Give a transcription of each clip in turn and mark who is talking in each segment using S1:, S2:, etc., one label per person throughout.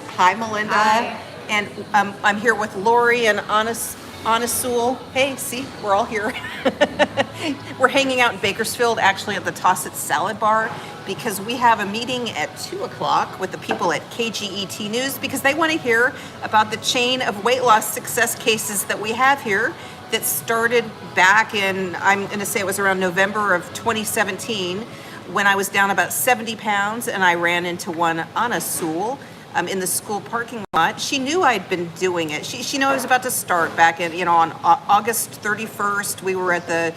S1: Hi, Melinda.
S2: Hi.
S1: And I'm here with Lori and Anasul. Hey, see, we're all here. We're hanging out in Bakersfield, actually at the Tosset Salad Bar, because we have a meeting at 2 o'clock with the people at KGET News because they want to hear about the chain of weight loss success cases that we have here that started back in, I'm going to say it was around November of 2017, when I was down about 70 pounds and I ran into one Anasul in the school parking lot. She knew I'd been doing it. She knew I was about to start back in, on August 31st. We were at the,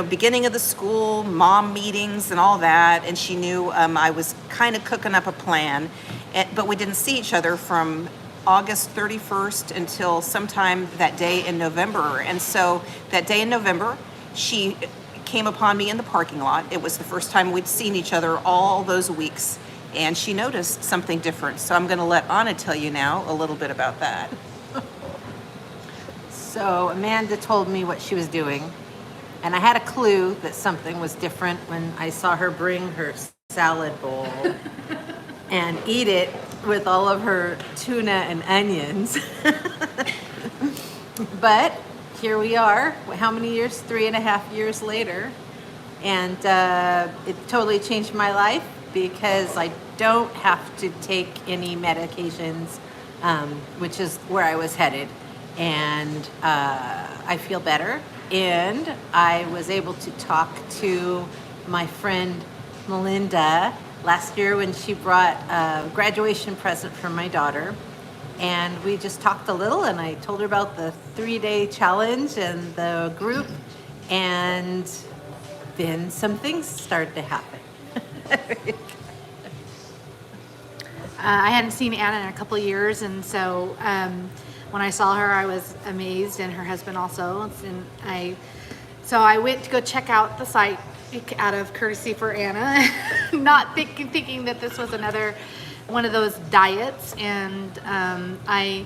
S1: beginning of the school mom meetings and all that. And she knew I was kind of cooking up a plan, but we didn't see each other from August 31st until sometime that day in November. And so that day in November, she came upon me in the parking lot. It was the first time we'd seen each other all those weeks. And she noticed something different. So I'm going to let Anna tell you now a little bit about that.
S2: So Amanda told me what she was doing, and I had a clue that something was different when I saw her bring her salad bowl and eat it with all of her tuna and onions. But here we are, how many years? 3.5 years later. And it totally changed my life because I don't have to take any medications, which is where I was headed. And I feel better. And I was able to talk to my friend Melinda last year when she brought a graduation present for my daughter. And we just talked a little, and I told her about the 3-day challenge and the group. And then some things started to happen.
S3: I hadn't seen Anna in a couple of years, and so when I saw her, I was amazed, and her husband also. And so I went to go check out the site out of courtesy for Anna, not thinking that this was another one of those diets. And I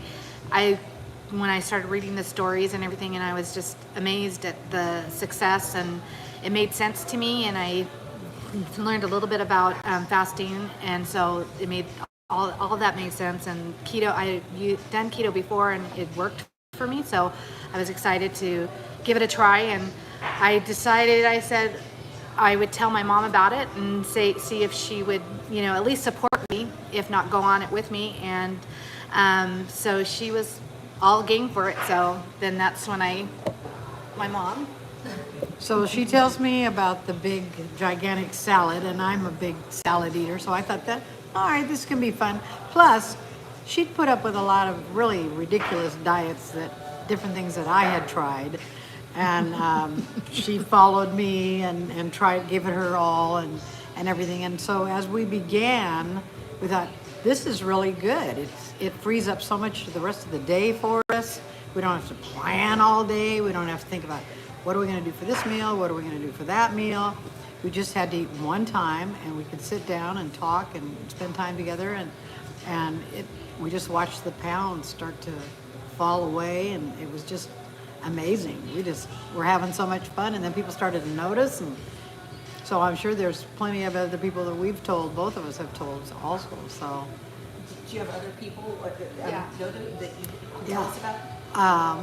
S3: when I started reading the stories and everything, and I was just amazed at the success, and it made sense to me, and I learned a little bit about fasting, and so it made all that made sense. And keto, you've done keto before, and it worked for me, so I was excited to give it a try. And I said I would tell my mom about it and see if she would, at least support me, if not go on it with me. And so she was all game for it. So then that's when my mom.
S4: So she tells me about the big, gigantic salad, and I'm a big salad eater, so I thought that, all right, this can be fun. Plus, she'd put up with a lot of really ridiculous diets, different things that I had tried, and she followed me and gave it her all and everything. And so as we began, we thought, this is really good. It frees up so much the rest of the day for us. We don't have to plan all day. We don't have to think about, what are we going to do for this meal? What are we going to do for that meal? We just had to eat one time, and we could sit down and talk and spend time together, and we just watched the pounds start to fall away, and it was just amazing. We're having so much fun, and then people started to notice, and so I'm sure there's plenty of other people that we've told, both of us have told also. So,
S1: Do you have other people that you can tell us about?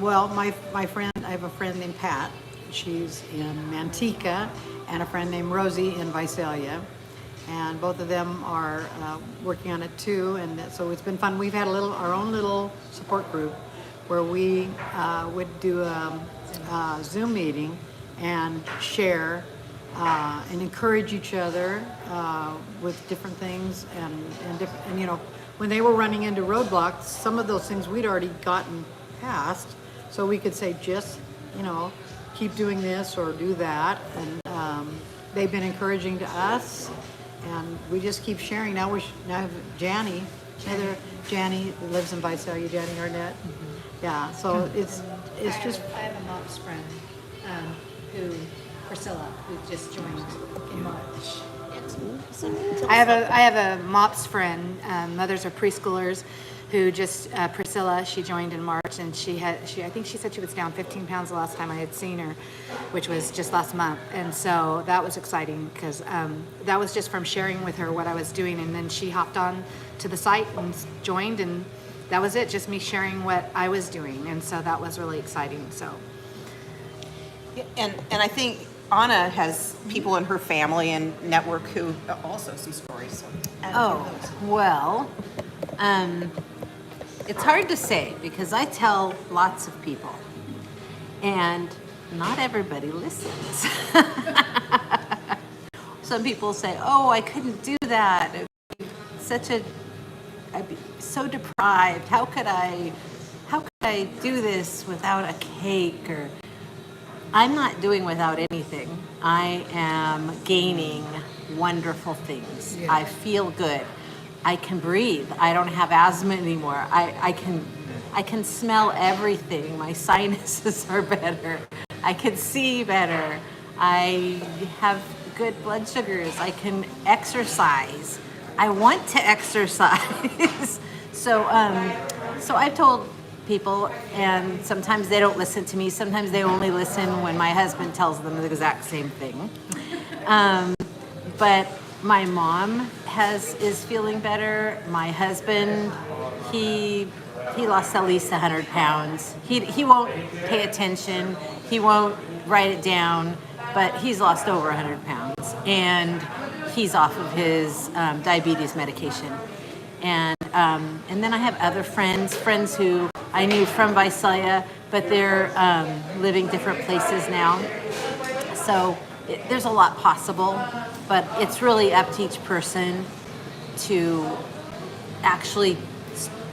S4: well, my friend, I have a friend named Pat. She's in Manteca, and a friend named Rosie in Visalia, and both of them are working on it too. And so it's been fun. We've had our own little support group where we would do a Zoom meeting and share and encourage each other with different things, and when they were running into roadblocks, some of those things we'd already gotten past, so we could say, just keep doing this or do that. And they've been encouraging to us, and we just keep sharing. Now have Janie, another Janie who lives in Visalia, Janie Arnett. Mm-hmm. Yeah, so it's just.
S5: I have a mom's friend, Priscilla, who just joined in March.
S3: I have a MOPS friend, mothers of preschoolers, who just Priscilla. She joined in March, and I think she said she was down 15 pounds the last time I had seen her, which was just last month. And so that was exciting because that was just from sharing with her what I was doing, and then she hopped on to the site and joined, and that was it. Just me sharing what I was doing, and so that was really exciting. So.
S1: And I think Anna has people in her family and network who also some stories. So add a few of those.
S2: Well, it's hard to say because I tell lots of people, and not everybody listens. Some people say, "Oh, I couldn't do that. I'd be so deprived. How could I do this without a cake?" Or I'm not doing without anything. I am gaining wonderful things.
S4: Yeah.
S2: I feel good. I can breathe. I don't have asthma anymore. I can smell everything. My sinuses are better. I can see better. I have good blood sugars. I can exercise. I want to exercise. So I've told people, and sometimes they don't listen to me. Sometimes they only listen when my husband tells them the exact same thing. But my mom is feeling better. My husband, he lost at least 100 pounds. He won't pay attention. He won't write it down, but he's lost over 100 pounds, and he's off of his diabetes medication. And then I have other friends who I knew from Visalia, but they're living different places now. So there's a lot possible, but it's really up to each person to actually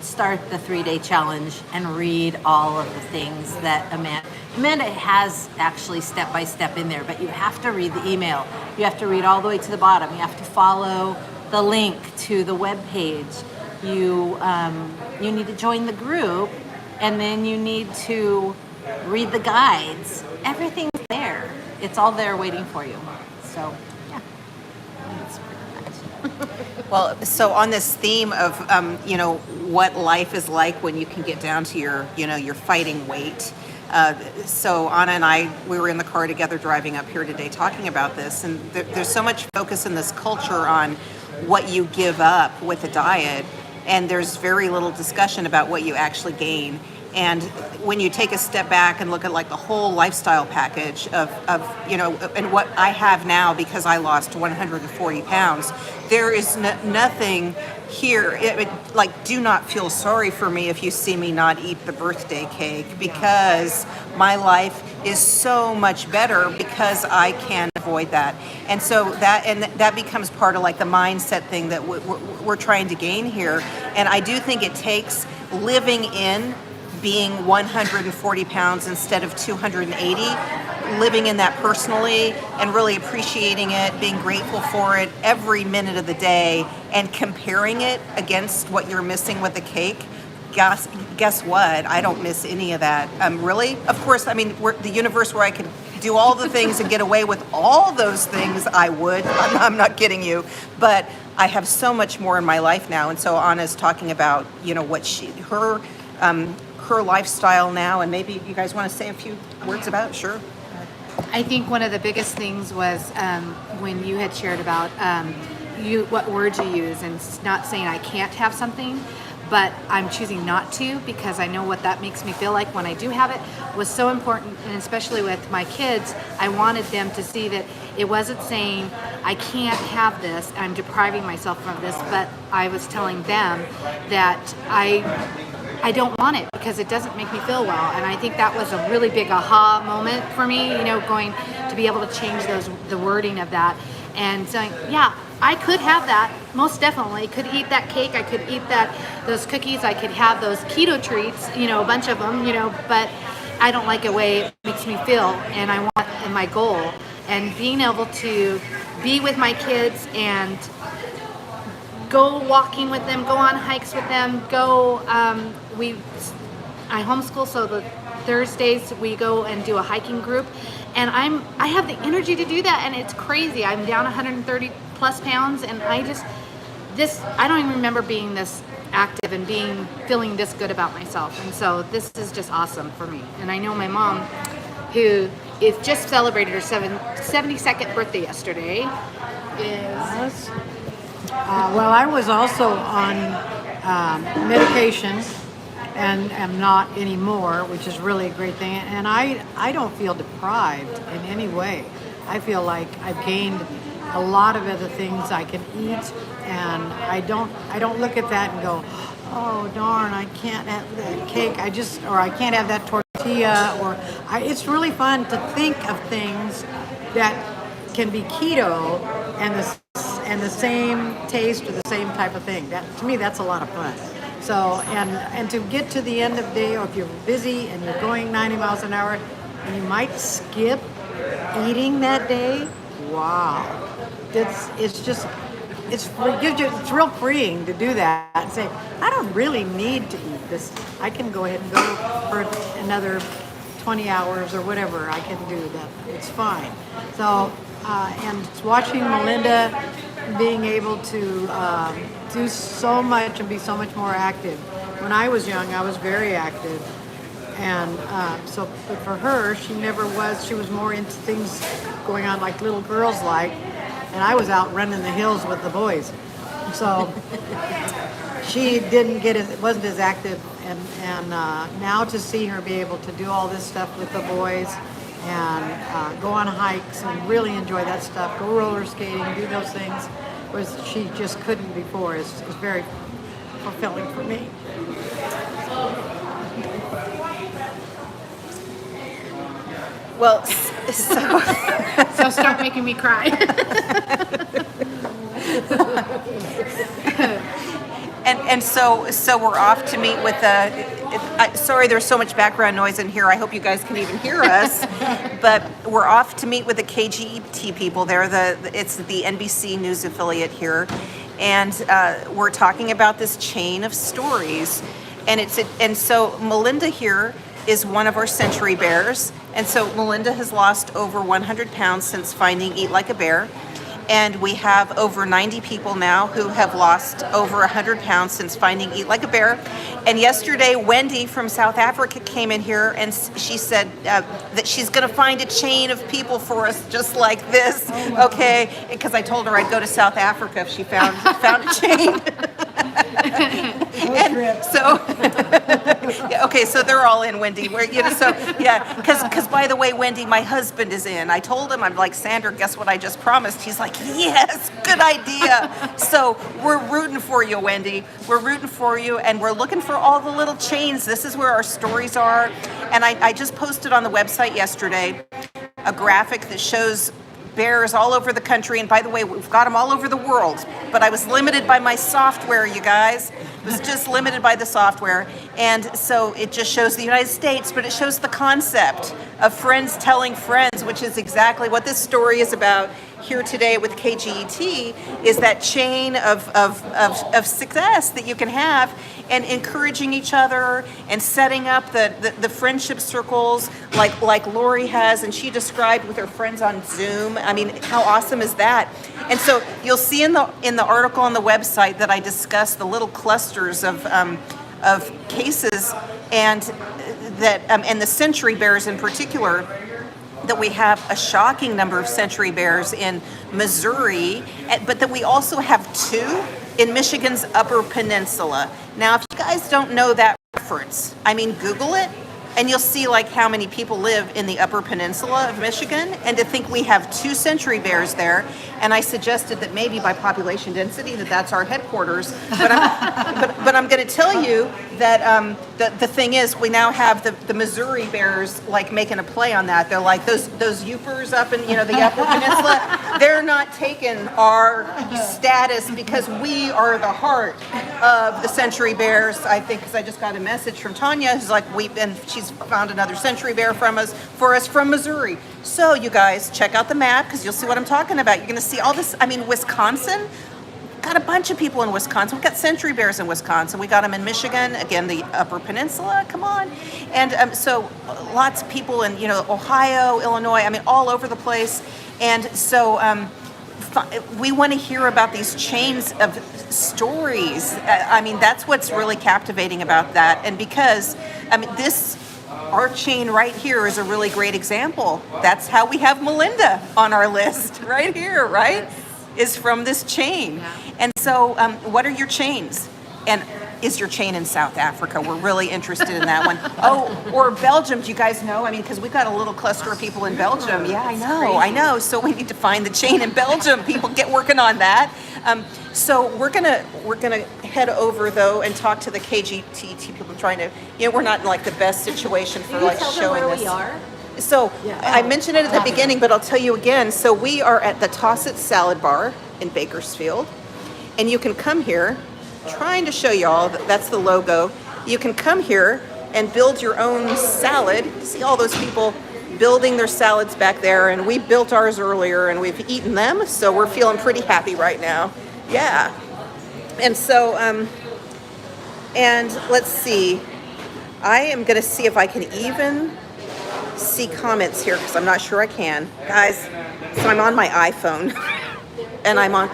S2: start the 3-day challenge and read all of the things that Amanda has actually step by step in there, but you have to read the email. You have to read all the way to the bottom. You have to follow the link to the web page. You need to join the group, and then you need to read the guides. Everything's there. It's all there waiting for you. So, yeah. That's pretty much.
S1: Well, so on this theme of, what life is like when you can get down to your fighting weight. So Anna and I, we were in the car together driving up here today talking about this, and there's so much focus in this culture on what you give up with a diet, and there's very little discussion about what you actually gain. And when you take a step back and look at like the whole lifestyle package of and what I have now because I lost 140 pounds, there is nothing here. Do not feel sorry for me if you see me not eat the birthday cake, because my life is so much better because I can avoid that. And so that becomes part of like the mindset thing that we're trying to gain here. And I do think it takes living in being 140 pounds instead of 280, living in that personally and really appreciating it, being grateful for it every minute of the day, and comparing it against what you're missing with the cake. Guess what? I don't miss any of that. Really? Of course, I mean, the universe where I could do all the things and get away with all those things, I would. I'm not kidding you. But I have so much more in my life now. And so Anna's talking about, what her lifestyle now, and maybe you guys want to say a few words about it? Sure.
S3: I think one of the biggest things was when you had shared about what words you use, and not saying I can't have something, but I'm choosing not to because I know what that makes me feel like when I do have it, was so important. And especially with my kids, I wanted them to see that it wasn't saying I can't have this, I'm depriving myself from this, but I was telling them that I don't want it because it doesn't make me feel well. And I think that was a really big aha moment for me, going to be able to change the wording of that and saying, yeah, I could have that, most definitely. I could eat that cake, I could eat those cookies, I could have those keto treats, a bunch of them, but I don't like the way it makes me feel, and I want in my goal. And being able to be with my kids and go walking with them, go on hikes with them, I homeschool, so the Thursdays we go and do a hiking group, and I have the energy to do that, and it's crazy. I'm down 130 plus pounds, and I don't even remember being this active and feeling this good about myself. And so this is just awesome for me. And I know my mom, who is just celebrated her 72nd birthday yesterday, is
S4: Well, I was also on medication and am not anymore, which is really a great thing. And I don't feel deprived in any way. I feel like I've gained a lot of other things I can eat, and I don't look at that and go, oh darn, I can't have that cake. Or I can't have that tortilla. It's really fun to think of things that can be keto and the same taste or the same type of thing. That, to me, that's a lot of fun. So, and to get to the end of the day, or if you're busy and you're going 90 miles an hour, and you might skip eating that day, wow. It's real freeing to do that and say, I don't really need to eat this. I can go ahead and go for another 20 hours or whatever. I can do that. It's fine. So, and watching Melinda being able to do so much and be so much more active. When I was young, I was very active. And but for her, she never was. She was more into things going on like little girls like. And I was out running the hills with the boys. So she wasn't as active. And now to see her be able to do all this stuff with the boys and go on hikes and really enjoy that stuff, go roller skating, do those things, was she just couldn't before. It's very fulfilling for me.
S1: Well, so
S3: so start making me cry.
S1: and so we're off to meet with sorry, there's so much background noise in here. I hope you guys can even hear us. But we're off to meet with the KGET people. It's the NBC News affiliate here, and we're talking about this chain of stories. And so Melinda here is one of our Century Bears. And so Melinda has lost over 100 pounds since finding Eat Like a Bear. And we have over 90 people now who have lost over 100 pounds since finding Eat Like a Bear. And yesterday, Wendy from South Africa came in here and she said that she's going to find a chain of people for us just like this. Okay, because I told her I'd go to South Africa if she found a chain. And so, yeah, okay, so they're all in, Wendy. Because by the way, Wendy, my husband is in. I told him, I'm like, Sandra, guess what I just promised? He's like, yes, good idea. So we're rooting for you, Wendy. We're rooting for you, and we're looking for all the little chains. This is where our stories are. And I just posted on the website yesterday a graphic that shows bears all over the country. And by the way, we've got them all over the world. But I was limited by my software, you guys. It was just limited by the software. And so it just shows the United States, but it shows the concept of friends telling friends, which is exactly what this story is about here today with KGET, is that chain of success that you can have, and encouraging each other and setting up the friendship circles like Lori has, and she described with her friends on Zoom. I mean, how awesome is that? And so you'll see in the article on the website that I discuss the little clusters of cases, and that and the Century Bears in particular, that we have a shocking number of Century Bears in Missouri, but that we also have 2 in Michigan's Upper Peninsula. Now, if you guys don't know that reference, I mean, Google it, and you'll see like how many people live in the Upper Peninsula of Michigan, and to think we have 2 Century Bears there. And I suggested that maybe by population density that's our headquarters. But I'm going to tell you that the thing is, we now have the Missouri Bears like making a play on that. They're like those Yoopers up in the Upper Peninsula. They're not taking our status because we are the heart of the Century Bears. I think because I just got a message from Tanya who's like she's found another Century Bear for us from Missouri. So you guys check out the map because you'll see what I'm talking about. You're going to see all this. I mean, Wisconsin. Got a bunch of people in Wisconsin. We've got Century Bears in Wisconsin. We got them in Michigan, again, the Upper Peninsula, come on. And so lots of people in, Ohio, Illinois, I mean, all over the place. And so we want to hear about these chains of stories. I mean, that's what's really captivating about that. And because, I mean, our chain right here is a really great example. That's how we have Melinda on our list right here, right? Is from this chain.
S2: Yeah.
S1: And so, what are your chains? And is your chain in South Africa? We're really interested in that one. Oh, or Belgium. Do you guys know? I mean, because we've got a little cluster of people in Belgium. Yeah, I know. So we need to find the chain in Belgium. People get working on that. So we're gonna head over though and talk to the KGT people trying to. We're not in like the best situation for like showing
S2: where
S1: this.
S2: we are?
S1: So I mentioned it at the beginning, but I'll tell you again. So we are at the Tosset Salad Bar in Bakersfield, and you can come here. Trying to show y'all that's the logo. You can come here and build your own salad. See all those people building their salads back there, and we built ours earlier and we've eaten them, so we're feeling pretty happy right now. Yeah. And so, and let's see. I am gonna see if I can even see comments here because I'm not sure I can. Guys, so I'm on my iPhone and I'm on,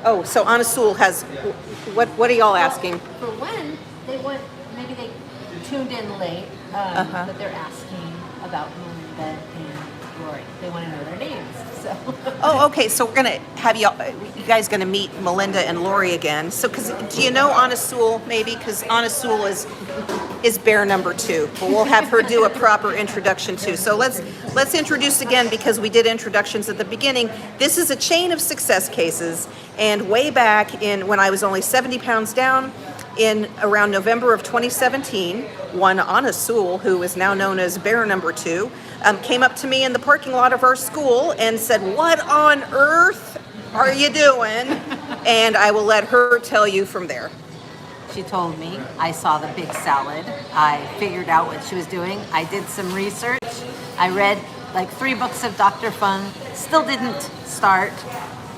S1: oh, so Anasul has, what are y'all asking?
S2: For one, maybe they tuned in late, but they're asking about Melinda and Lori. They want to know their names, so.
S1: Oh, okay, so we're gonna have you guys gonna meet Melinda and Lori again. So, do you know Anasul maybe? Because Anasul is bear number 2, but we'll have her do a proper introduction too. So let's introduce again because we did introductions at the beginning. This is a chain of success cases, and way back when I was only 70 pounds down, in around November of 2017, one Anasul, who is now known as bear number 2, came up to me in the parking lot of our school and said, "What on earth are you doing?" And I will let her tell you from there.
S2: She told me, I saw the big salad. I figured out what she was doing. I did some research. I read like 3 books of Dr. Fung, still didn't start,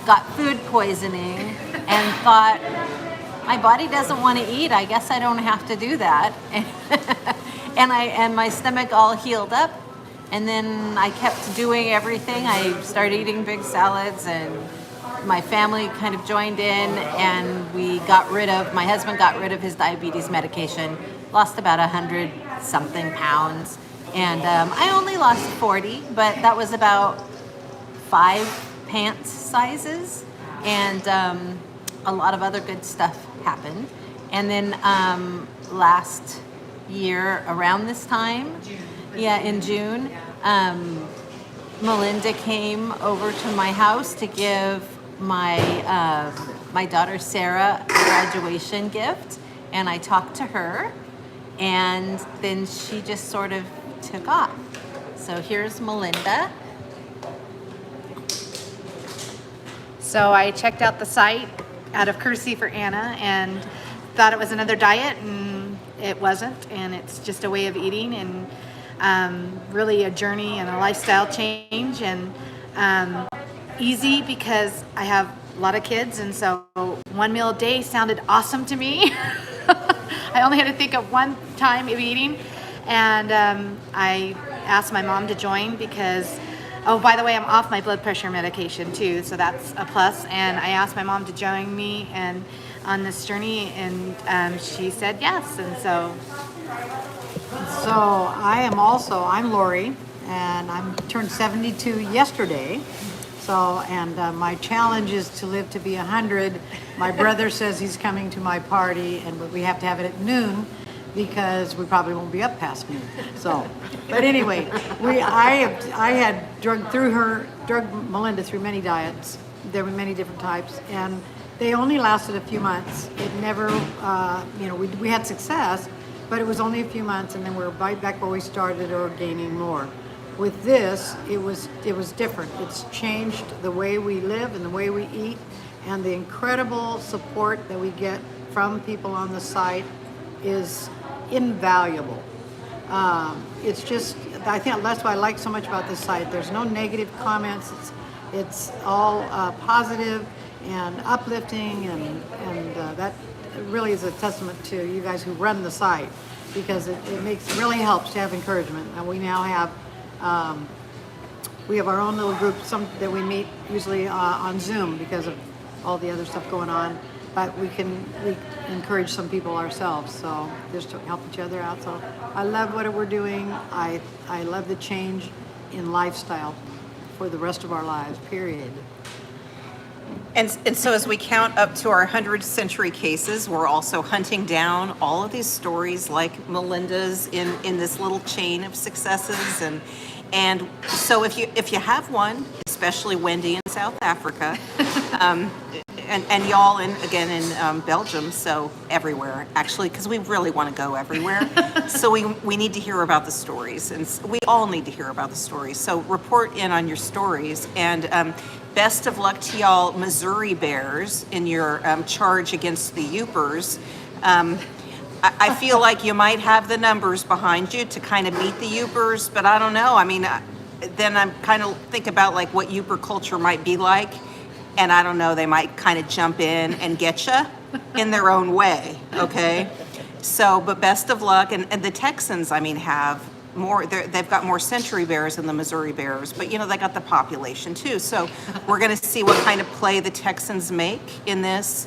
S2: got food poisoning, and thought, my body doesn't want to eat. I guess I don't have to do that. And my stomach all healed up. And then I kept doing everything. I started eating big salads, and my family kind of joined in, and my husband got rid of his diabetes medication, lost about 100 something pounds. And I only lost 40, but that was about 5 pants sizes. And a lot of other good stuff happened. And then last year around this time, in June, Melinda came over to my house to give my daughter Sarah a graduation gift, and I talked to her, and then she just sort of took off. So here's Melinda.
S3: So I checked out the site out of courtesy for Anna and thought it was another diet, and it wasn't, and it's just a way of eating, and really a journey and a lifestyle change, and easy because I have a lot of kids, and so 1 meal a day sounded awesome to me. I only had to think of one time of eating, and I asked my mom to join because, oh, by the way, I'm off my blood pressure medication too, so that's a plus. And I asked my mom to join me and on this journey, and she said yes, and so.
S4: So I'm Lori, and I'm turned 72 yesterday. So, and my challenge is to live to be 100. My brother says he's coming to my party, and we have to have it at noon because we probably won't be up past noon. So, but anyway, I had drugged Melinda through many diets. There were many different types, and they only lasted a few months. It never, we had success, but it was only a few months, and then we're right back where we started or gaining more. With this, it was different. It's changed the way we live and the way we eat, and the incredible support that we get from people on the site is invaluable. It's just, I think that's what I like so much about this site. There's no negative comments. It's all positive and uplifting, and that really is a testament to you guys who run the site, because it really helps to have encouragement. And we now have We have our own little group, some that we meet usually on Zoom because of all the other stuff going on. But we encourage some people ourselves, so just to help each other out. So I love what we're doing. I love the change in lifestyle for the rest of our lives, period.
S1: And so as we count up to our 100th century cases, we're also hunting down all of these stories like Melinda's in this little chain of successes. And so if you have one, especially Wendy in South Africa, and y'all in Belgium, so everywhere actually, because we really want to go everywhere. So we need to hear about the stories, and we all need to hear about the stories. So report in on your stories, and best of luck to y'all Missouri Bears in your charge against the Yoopers. I feel like you might have the numbers behind you to kind of beat the Yoopers, but I don't know. I mean, then I'm kind of think about like what Yooper culture might be like, and I don't know, they might kind of jump in and get you in their own way, okay? So, but best of luck, and the Texans, I mean, have more, they've got more Century Bears than the Missouri Bears, but you know, they got the population too. So we're gonna see what kind of play the Texans make in this.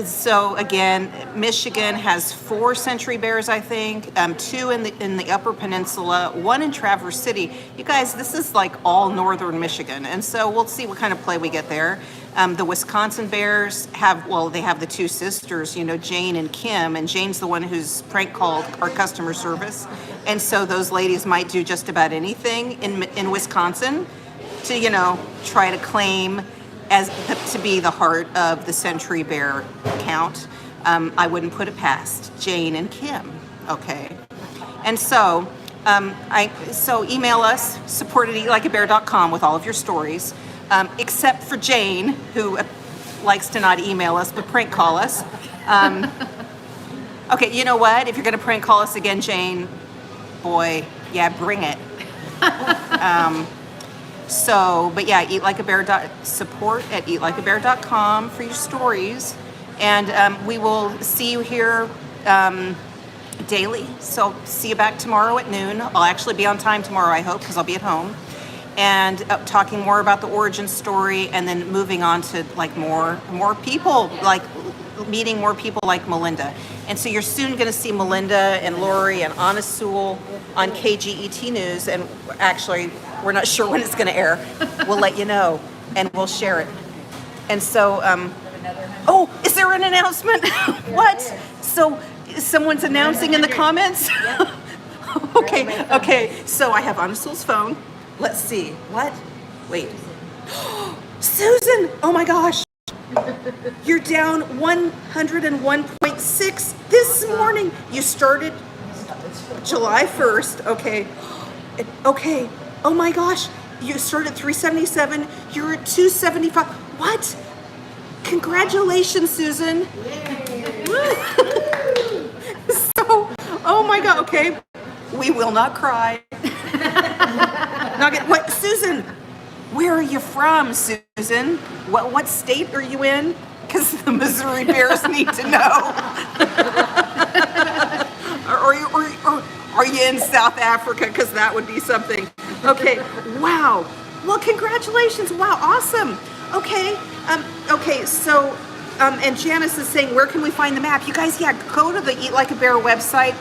S1: So again, Michigan has 4 Century Bears, I think, 2 in the Upper Peninsula, 1 in Traverse City. You guys, this is like all northern Michigan, and so we'll see what kind of play we get there. The Wisconsin Bears they have the 2 sisters, you know, Jane and Kim, and Jane's the one who's prank called our customer service, and so those ladies might do just about anything in Wisconsin to, you know, try to claim to be the heart of the Century Bear count. I wouldn't put it past Jane and Kim, okay? And so, so email us, support@eatlikeabear.com with all of your stories, except for Jane, who likes to not email us, but prank call us. Okay, you know what? If you're gonna prank call us again, Jane, boy, yeah, bring it. So, but yeah, support@eatlikeabear.com for your stories. And we will see you here daily. So see you back tomorrow at noon. I'll actually be on time tomorrow, I hope, because I'll be at home. And talking more about the origin story, and then moving on to like more people, like meeting more people like Melinda. And so you're soon going to see Melinda and Lori and Anna Sewell on KGET News. And actually, we're not sure when it's going to air. We'll let you know, and we'll share it. And so, oh, is there an announcement? What? So someone's announcing in the comments? Okay. So I have Anna Sewell's phone. Let's see. What? Wait. Susan! Oh my gosh. You're down 101.6 this morning. You started July 1st. Okay. Oh my gosh. You started 377. You're at 275. What? Congratulations, Susan. So, oh my God. Okay. We will not cry. What, Susan? Where are you from, Susan? What state are you in? Because the Missouri Bears need to know. or are you in South Africa? Because that would be something. Okay. Wow. Well, congratulations. Wow. Awesome. Okay. So, and Janice is saying, where can we find the map? You guys, yeah, go to the Eat Like a Bear website.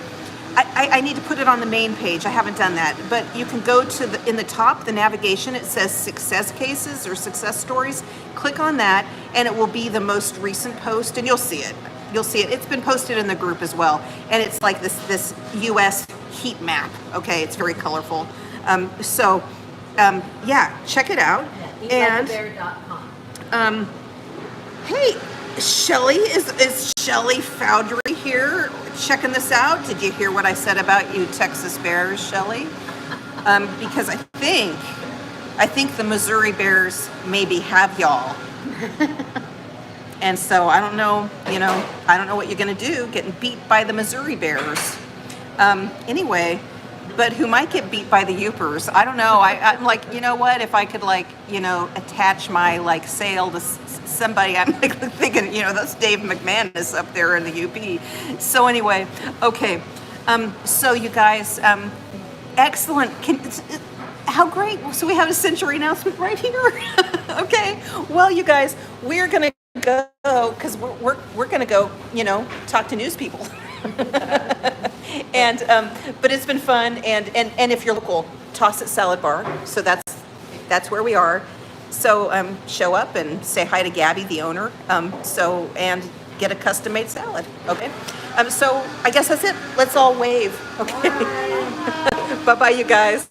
S1: I need to put it on the main page. I haven't done that, but you can go to in the top, the navigation, it says success cases or success stories. Click on that, and it will be the most recent post, and you'll see it. It's been posted in the group as well, and it's like this U.S. heat map. Okay, it's very colorful. Yeah, check it out.
S2: eatlikeabear.com.
S1: Hey, Shelly, is Shelly Foundry here checking this out? Did you hear what I said about you Texas Bears, Shelly? Because I think the Missouri Bears maybe have y'all. And so I don't know what you're gonna do getting beat by the Missouri Bears. Anyway, but who might get beat by the Yoopers? I don't know. I'm like, you know what? If I could attach my sail to somebody, I'm thinking, that's Dave McManus up there in the UP. So anyway, okay. So you guys, excellent. How great. So we have a Century announcement right here. Okay. Well, you guys, we're going to go because we're going to go, talk to news people. And but it's been fun, and if you're local, Tosset Salad Bar. So that's where we are. So show up and say hi to Gabby, the owner. And get a custom made salad. Okay. So I guess that's it. Let's all wave. Okay. Bye bye, you guys.